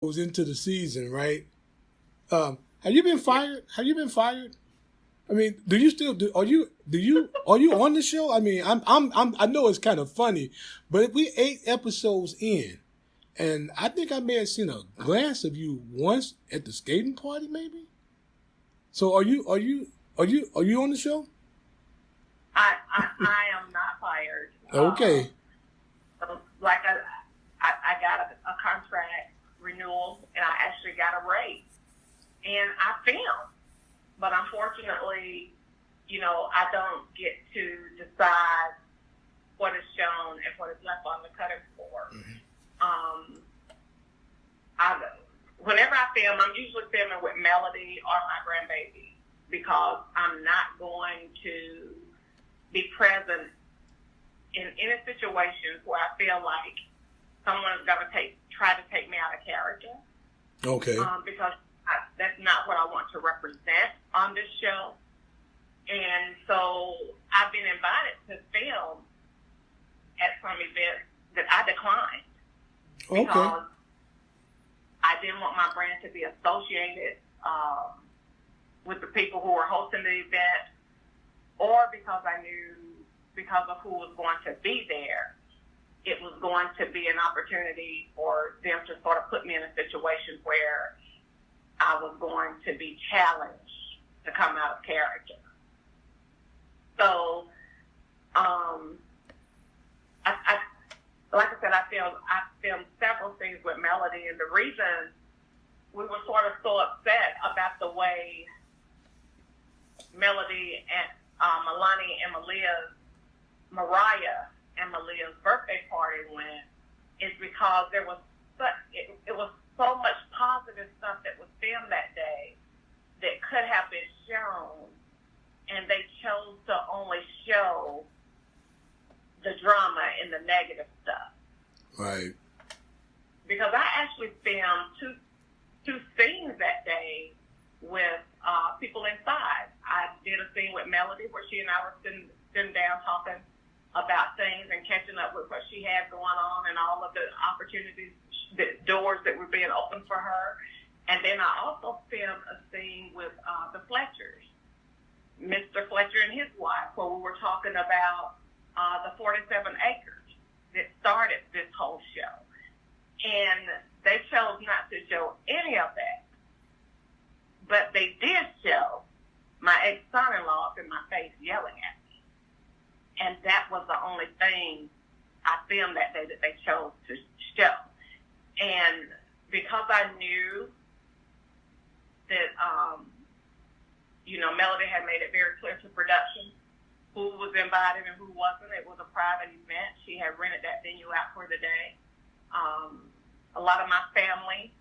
goes into the season, right? Have you been fired? Have you been fired? I mean, do you still do? Are you on the show? I mean, I know it's kind of funny, but if we 8 episodes in, and I think I may have seen a glance of you once at the skating party, maybe. So are you on the show? I am not fired. Okay. Like I got a contract renewal, and I actually got a raise, and I filmed. But unfortunately, I don't get to decide what is shown and what is left on the cutting floor. Mm-hmm. Whenever I film, I'm usually filming with Melody or my grandbaby because I'm not going to be present in any situations where I feel like someone's going to try to take me out of character. Okay. Because that's not what I want to represent on this show. And so I've been invited to film at some events that I declined. Okay. Because I didn't want my brand to be associated with the people who were hosting the event, or because I knew, because of who was going to be there, it was going to be an opportunity for them to sort of put me in a situation where I was going to be challenged to come out of character. So, like I said, I filmed several things with Melody, and the reason we were sort of so upset about the way Melody and Milani and Mariah and Malia's birthday party went is because there was it was so much positive stuff that was filmed that day that could have been shown, and they chose to only show the drama and the negative stuff. Right. Because I actually filmed two scenes that day with people inside. I did a scene with Melody where she and I were sitting down talking about things and catching up with what she had going on and all of the opportunities, the doors that were being opened for her. And then I also filmed a scene with the Fletchers, Mr. Fletcher and his wife, where we were talking about the 47 acres that started this whole show. And they chose not to show any of that. But they did show my ex-son-in-law up in my face yelling at me. And that was the only thing I filmed that day that they chose to show. And because I knew that, Melody had made it very clear to production who was invited and who wasn't. It was a private event. She had rented that venue out for the day. A lot of my family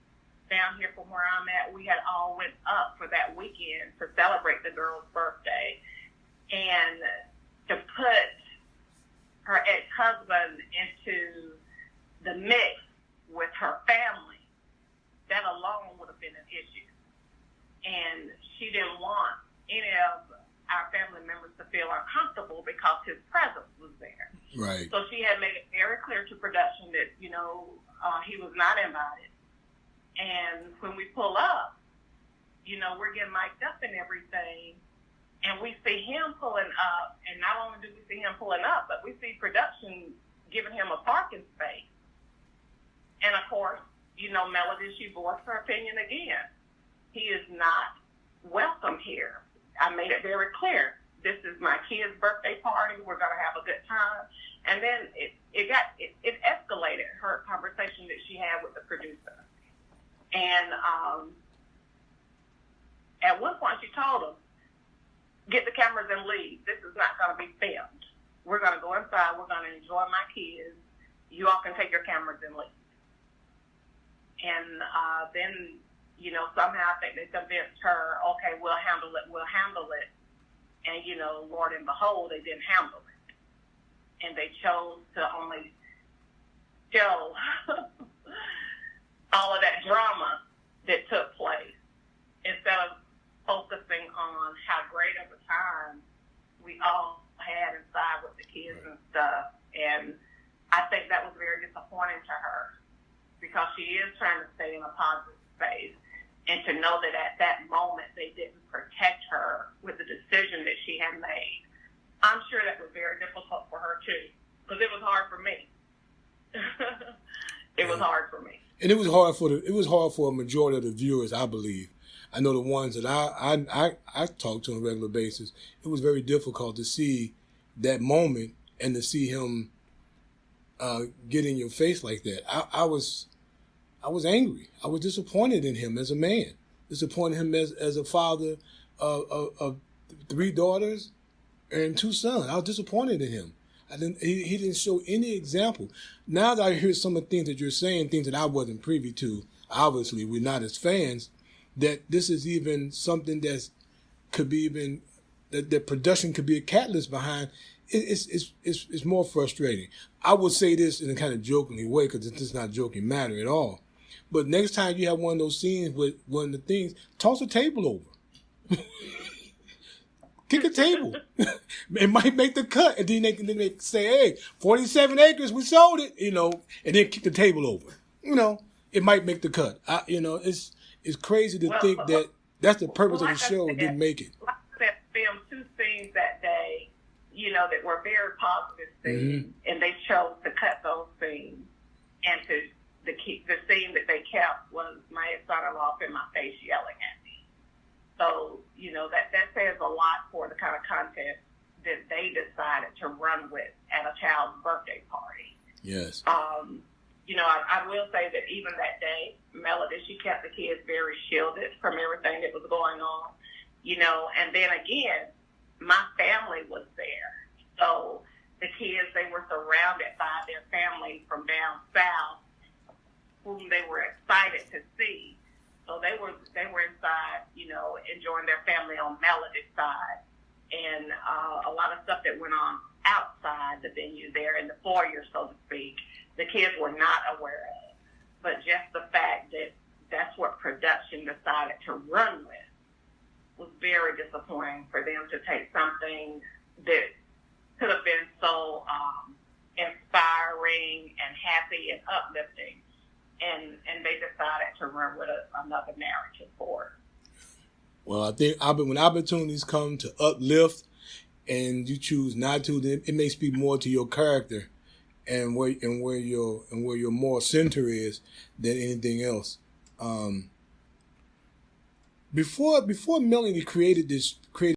down here from where I'm at, we had all went up for that weekend to celebrate the girl's birthday. And to put her ex-husband into the mix with her family, that alone would have been an issue. And she didn't want any of our family members to feel uncomfortable because his presence was there. Right. So she had made it very clear to production that, he was not invited. And when we pull up, we're getting mic'd up and everything, and we see him pulling up, and not only do we see him pulling up, but we see production giving him a parking space. And of course, Melody, she voiced her opinion again. He is not welcome here. I made it very clear. This is my kid's birthday party. We're going to have a good time. And then it escalated, her conversation that she had with the producer. And at one point she told him, get the cameras and leave. This is not going to be filmed. We're going to go inside. We're going to enjoy my kids. You all can take your cameras and leave. And then, somehow I think they convinced her, okay, we'll handle it. And, Lord and behold, they didn't handle it. And they chose to only show all of that drama that took place instead of focusing on how great of a time we all had inside with the kids and stuff. And I think that was very disappointing to her because because she is trying to stay in a positive space. And to know that at that moment they didn't protect her with the decision that she had made, I'm sure that was very difficult for her too, because it was hard for me. It was hard for me. And it was hard for a majority of the viewers, I believe. I know the ones that I talk to on a regular basis. It was very difficult to see that moment and to see him get in your face like that. I was angry. I was disappointed in him as a man. Disappointed him as a father of 3 daughters and 2 sons. I was disappointed in him. He didn't show any example. Now that I hear some of the things that you're saying, things that I wasn't privy to, obviously we're not as fans, that this is even something that could be even, that production could be a catalyst behind. It's more frustrating. I would say this in a kind of jokingly way, because it's just not a joking matter at all. But next time you have one of those scenes with one of the things, toss a table over. Kick a table. It might make the cut. And then they say, hey, 47 acres, we sold it, and then kick the table over. It might make the cut. It's crazy to think that that's the purpose of the show. It didn't make it. Like I said, filmed 2 scenes that day, that were very positive scenes, and they chose to cut those scenes. And the scene that they kept was my ex-son-in-law in my face yelling at me. So, that says a lot for the kind of content that they decided to run with at a child's birthday party. Yes. I will say that even that day, Melody, she kept the kids very shielded from everything that was going on, and then again, my family was there. So the kids, they were surrounded by their family from down south, whom they were excited to see. So they were inside, enjoying their family on Melody's side, and a lot of stuff that went on outside the venue there in the foyer, so to speak, the kids were not aware of. But just the fact that that's what production decided to run with was very disappointing for them to take something that could have been so inspiring and happy and uplifting, and they decided to run with another narrative for it. Well, I think when opportunities come to uplift and you choose not to, then it may speak more to your character and where your moral center is than anything else. Before Melody created